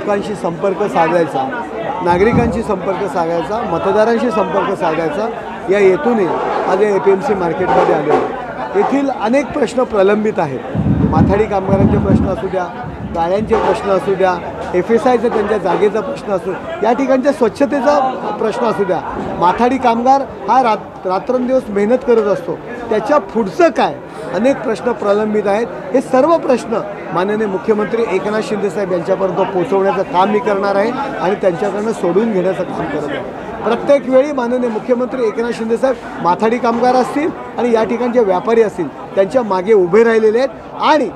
लोकांशी संपर्क साधायचा, नागरिकांशी संपर्क साधायचा, मतदारांशी संपर्क साधायचा या हेतूने आज या APMC मार्केटमध्ये आले। येथील अनेक प्रश्न प्रलंबित आहेत। माथाडी कामगारांचे प्रश्न असू द्या, गाळ्यांचे प्रश्न असू द्या, FSIचा त्यांच्या जागेचा प्रश्न असू, या ठिकाणच्या स्वच्छतेचा प्रश्न असू द्या। माथाडी कामगार हा रात्रंदिवस मेहनत करत असतो, त्याच्या पुढचं काय अनेक प्रश्न प्रलंबित आहेत। हे सर्व प्रश्न माननीय मुख्यमंत्री एकनाथ शिंदे साहेब यांच्यापर्यंत पोहोचवण्याचं काम मी करणार आहे आणि त्यांच्याकडनं सोडून घेण्याचं काम करत आहे। प्रत्येक वेळी माननीय मुख्यमंत्री एकनाथ शिंदे साहेब माथाडी कामगार असतील आणि या ठिकाणचे व्यापारी असतील त्यांच्या मागे उभे राहिलेले आहेत आणि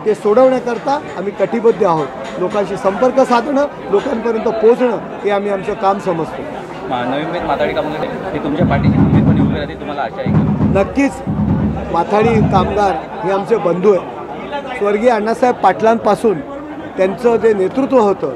ते सोडवण्याकरता आम्ही कटिबद्ध आहोत। लोकांशी संपर्क साधणं, लोकांपर्यंत पोहोचणं हे आम्ही आमचं काम समजतो। नवी माथाडी कामगार हे तुमच्या पाठीशी खंबीरपणे उभे राहतील, तुम्हाला आशा आहे का? नक्कीच माथाडी कामगार हे आमचे बंधू आहेत। स्वर्गीय अण्णासाहेब पाटलांपासून त्यांचं जे नेतृत्व होतं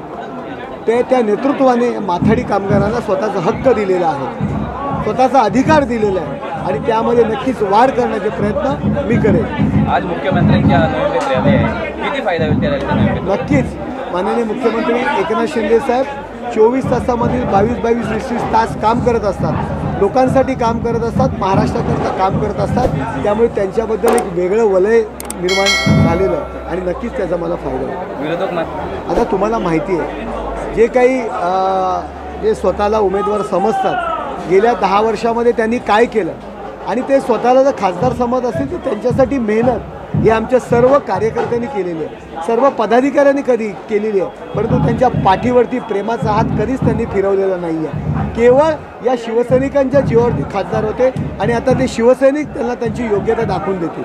त्या नेतृत्वाने माथाडी कामगारांना स्वतःचा हक्क दिलेला आहे, स्वतःचा अधिकार दिलेला आहे आणि त्यामध्ये नक्कीच वाढ करण्याचे प्रयत्न मी करेन। आज मुख्यमंत्र्यांच्या नवी रॅली आहे, किती फायदा होईल त्या रॅलीचा? नक्कीच माननीय मुख्यमंत्री एकनाथ शिंदे साहेब 24 तासामधील 22-20 तास काम करत असतात, लोकांसाठी काम करत असतात, महाराष्ट्राकरता काम करत असतात। त्यामुळे त्यांच्याबद्दल एक वेगळं वलय निर्माण झालेलं आणि नक्कीच त्याचा मला फायदा होईल। विरोधक आता तुम्हाला माहिती आहे जे काही जे स्वतःला उमेदवार समजतात, गेल्या 10 वर्षामध्ये त्यांनी काय केलं आणि ते स्वतःला जर खासदार समजत असतील तर त्यांच्यासाठी मेहनत ही आमच्या सर्व कार्यकर्त्यांनी केलेली आहे, सर्व पदाधिकाऱ्यांनी कधी केलेली आहे, परंतु त्यांच्या पाठीवरती प्रेमाचा हात कधीच त्यांनी फिरवलेला नाही आहे। केवळ या शिवसैनिकांच्या जीवावरती खासदार होते आणि आता ते शिवसैनिक त्यांना त्यांची योग्यता दाखवून देतील।